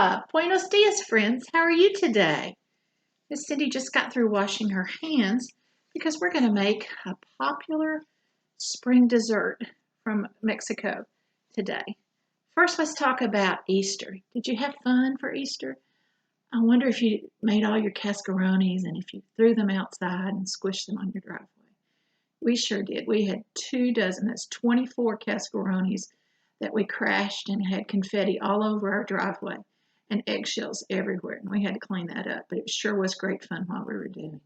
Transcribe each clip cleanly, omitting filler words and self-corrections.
Hola! Buenos dias, friends. How are you today? Miss Cindy just got through washing her hands because we're going to make a popular spring dessert from Mexico today. First, let's talk about Easter. Did you have fun for Easter? I wonder if you made all your cascarones and if you threw them outside and squished them on your driveway. We sure did. We had 24, that's 24 cascarones that we crashed and had confetti all over our driveway and eggshells everywhere. And we had to clean that up, but it sure was great fun while we were doing it.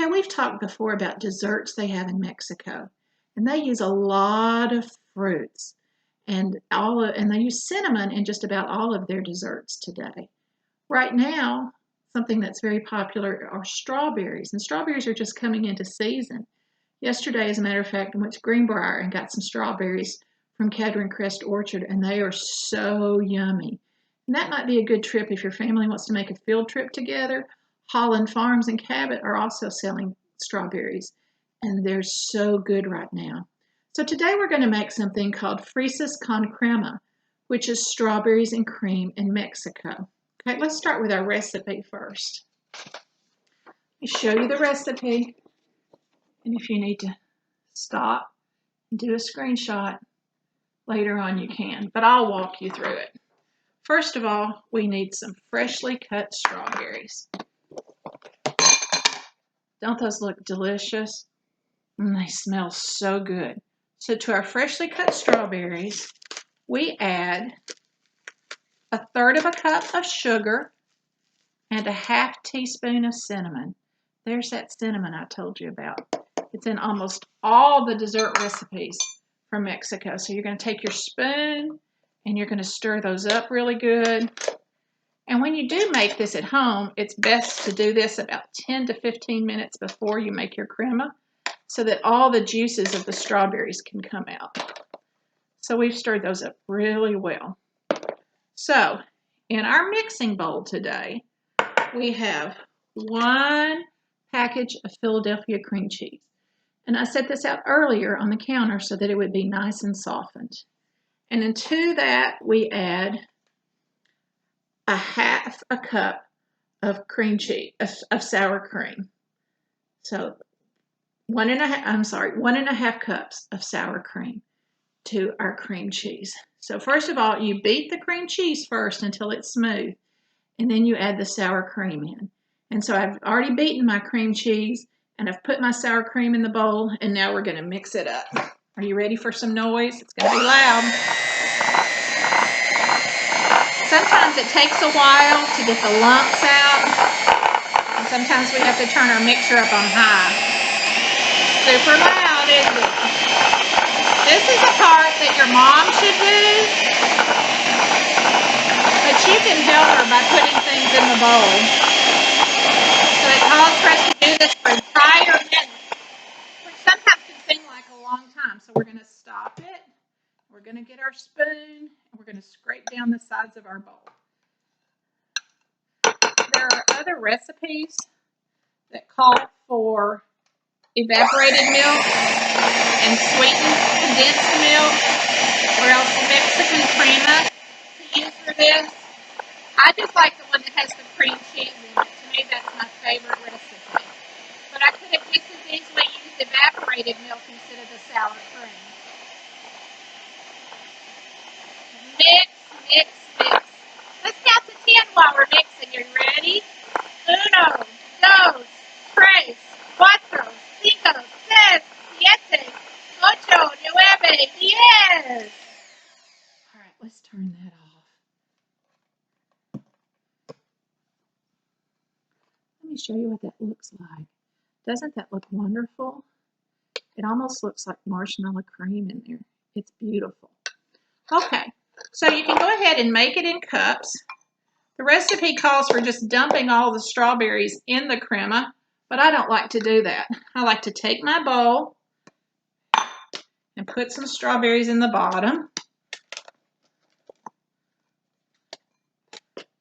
Okay, we've talked before about desserts they have in Mexico, and they use a lot of fruits and they use cinnamon in just about all of their desserts today. Right now, something that's very popular are strawberries, and strawberries are just coming into season. Yesterday, as a matter of fact, I went to Greenbrier and got some strawberries from Cadron Crest Orchard, and they are so yummy. And that might be a good trip if your family wants to make a field trip together. Holland Farms and Cabot are also selling strawberries, and they're so good right now. So today we're going to make something called fresas con crema, which is strawberries and cream in Mexico. Okay, let's start with our recipe first. Let me show you the recipe. And if you need to stop and do a screenshot later on, you can, but I'll walk you through it. First of all, we need some freshly cut strawberries. Don't those look delicious? And they smell so good. So to our freshly cut strawberries, we add 1/3 cup of sugar and 1/2 teaspoon of cinnamon. There's that cinnamon I told you about. It's in almost all the dessert recipes from Mexico. So you're going to take your spoon and you're going to stir those up really good. And when you do make this at home, it's best to do this about 10 to 15 minutes before you make your crema so that all the juices of the strawberries can come out. So we've stirred those up really well. So in our mixing bowl today, we have 1 package of Philadelphia cream cheese. And I set this out earlier on the counter so that it would be nice and softened. And into that, we add 1/2 cup of cream cheese, of sour cream. So 1.5 cups of sour cream to our cream cheese. So first of all, you beat the cream cheese first until it's smooth, and then you add the sour cream in. And so I've already beaten my cream cheese, and I've put my sour cream in the bowl, and now we're going to mix it up. Are you ready for some noise? It's going to be loud. Sometimes it takes a while to get the lumps out, and sometimes we have to turn our mixer up on high. Super loud, isn't it? This is a part that your mom should do, but you can help her by putting things in the bowl. So it calls for us to do this for entire minutes, which sometimes can seem like a long time. So we're going to stop it. We're going to get our spoon, and we're going to scrape down the sides of our bowl. There are other recipes that call for evaporated milk and sweetened condensed milk, or else Mexican crema to use for this. I just like the one that has the cream cheese in it. To me, that's my favorite recipe. But I could have just as easily used evaporated milk instead of the sour cream. Mix, mix, mix. Let's count to 10 while we're mixing. Are you ready? 1, 2, 3, 4, 5, 6, 7, 8, 9, 10. All right, let's turn that off. Let me show you what that looks like. Doesn't that look wonderful? It almost looks like marshmallow cream in there. It's beautiful. Okay, so you can go ahead and make it in cups. The recipe calls for just dumping all the strawberries in the crema, but I don't like to do that. I like to take my bowl and put some strawberries in the bottom.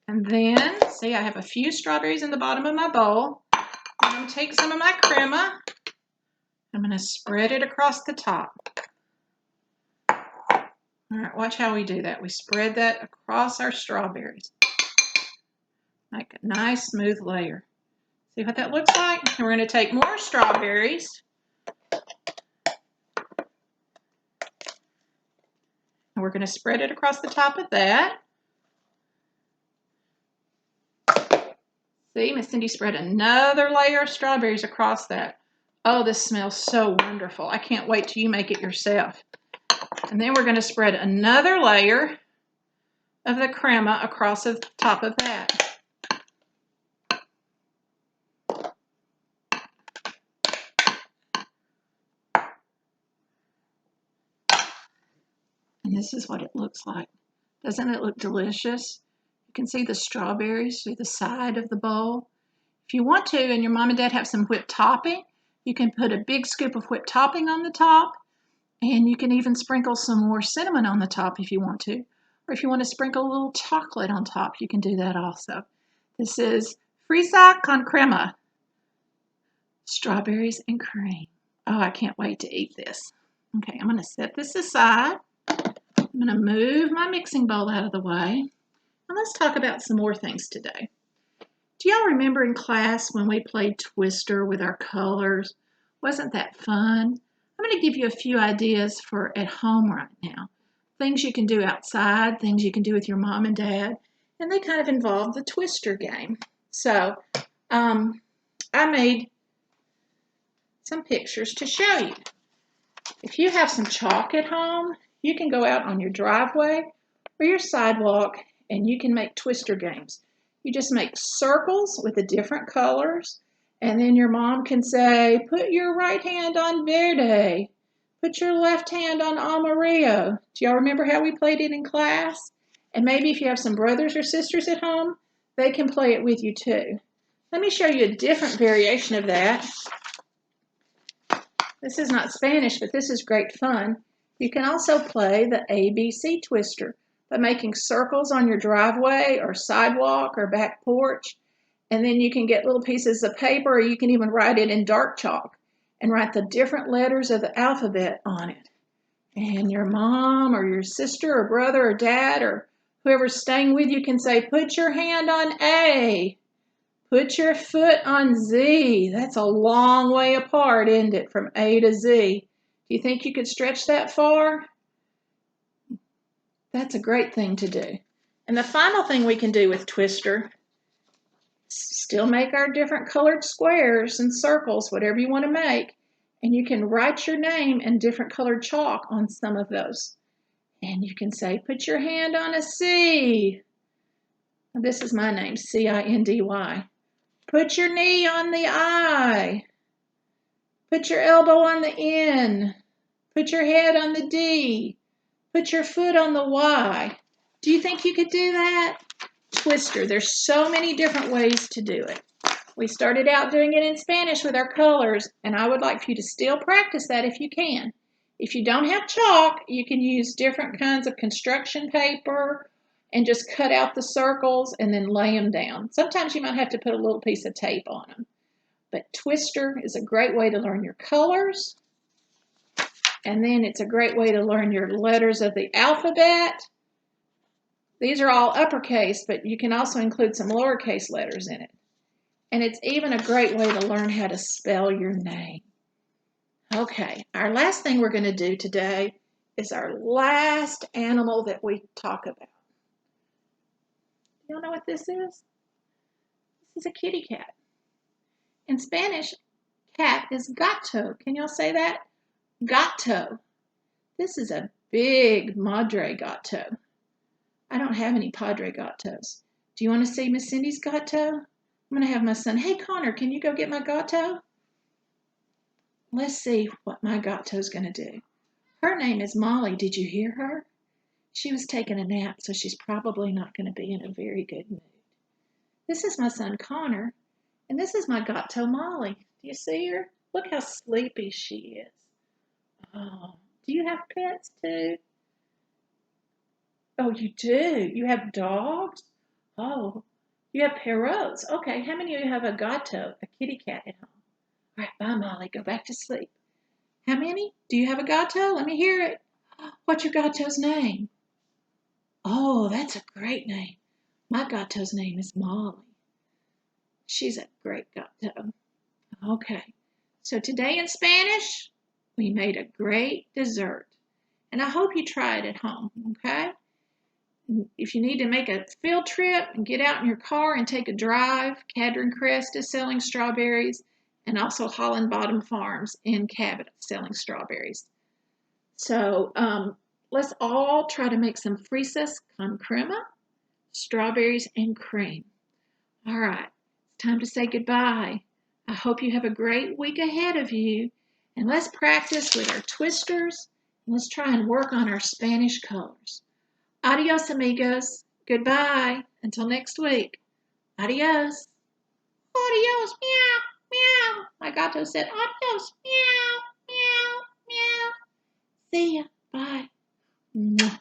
And then, see, I have a few strawberries in the bottom of my bowl. I'm going to take some of my crema. I'm going to spread it across the top. All right, watch how we do that. We spread that across our strawberries. Make a nice smooth layer. See what that looks like? And we're going to take more strawberries. And we're going to spread it across the top of that. See, Miss Cindy spread another layer of strawberries across that. Oh, this smells so wonderful. I can't wait till you make it yourself. And then we're going to spread another layer of the crema across the top of that. And this is what it looks like. Doesn't it look delicious? You can see the strawberries through the side of the bowl. If you want to, and your mom and dad have some whipped topping, you can put a big scoop of whipped topping on the top, and you can even sprinkle some more cinnamon on the top if you want to. Or if you want to sprinkle a little chocolate on top, you can do that also. This is fresa con crema, strawberries and cream. Oh, I can't wait to eat this. Okay, I'm going to set this aside. I'm going to move my mixing bowl out of the way. And let's talk about some more things today. Do y'all remember in class when we played Twister with our colors? Wasn't that fun? I'm going to give you a few ideas for at home right now. Things you can do outside, things you can do with your mom and dad, and they kind of involve the Twister game. So I made some pictures to show you. If you have some chalk at home, you can go out on your driveway or your sidewalk and you can make Twister games. You just make circles with the different colors, and then your mom can say, put your right hand on verde, put your left hand on amarillo. Do y'all remember how we played it in class? And maybe if you have some brothers or sisters at home, they can play it with you too. Let me show you a different variation of that. This is not Spanish, but this is great fun. You can also play the ABC Twister by making circles on your driveway or sidewalk or back porch. And then you can get little pieces of paper, or you can even write it in dark chalk and write the different letters of the alphabet on it. And your mom or your sister or brother or dad or whoever's staying with you can say, put your hand on A. Put your foot on Z. That's a long way apart, isn't it, from A to Z? Do you think you could stretch that far? That's a great thing to do. And the final thing we can do with Twister, still make our different colored squares and circles, whatever you want to make, and you can write your name in different colored chalk on some of those. And you can say, put your hand on a C. This is my name, C-I-N-D-Y. Put your knee on the I. Put your elbow on the N. Put your head on the D. Put your foot on the Y. Do you think you could do that? Twister. There's so many different ways to do it. We started out doing it in Spanish with our colors, and I would like for you to still practice that if you can. If you don't have chalk, you can use different kinds of construction paper and just cut out the circles and then lay them down. Sometimes you might have to put a little piece of tape on them. But Twister is a great way to learn your colors. And then it's a great way to learn your letters of the alphabet. These are all uppercase, but you can also include some lowercase letters in it. And it's even a great way to learn how to spell your name. Okay, our last thing we're going to do today is our last animal that we talk about. You all know what this is? This is a kitty cat. In Spanish, cat is gato. Can y'all say that? Gato. This is a big madre gato. I don't have any padre gatos. Do you want to see Miss Cindy's gato? I'm going to have my son, hey Connor, can you go get my gato? Let's see what my gato's going to do. Her name is Molly. Did you hear her? She was taking a nap, so she's probably not going to be in a very good mood. This is my son Connor, and this is my gato Molly. Do you see her? Look how sleepy she is. Oh, do you have pets too? Oh, you do? You have dogs? Oh, you have perrots. Okay, how many of you have a gato, a kitty cat at home? All right, bye, Molly. Go back to sleep. How many? Do you have a gato? Let me hear it. What's your gato's name? Oh, that's a great name. My gato's name is Molly. She's a great gato. Okay. So today in Spanish, we made a great dessert. And I hope you try it at home, okay? If you need to make a field trip and get out in your car and take a drive, Cadron Crest is selling strawberries, and also Holland Bottom Farms in Cabot selling strawberries. So let's all try to make some frisas con crema, strawberries and cream. All right, it's time to say goodbye. I hope you have a great week ahead of you, and let's practice with our twisters, and let's try and work on our Spanish colors. Adios, amigos. Goodbye. Until next week. Adios. Adios. Meow. Meow. My gato said adios. Meow. Meow. Meow. See ya. Bye. Mwah.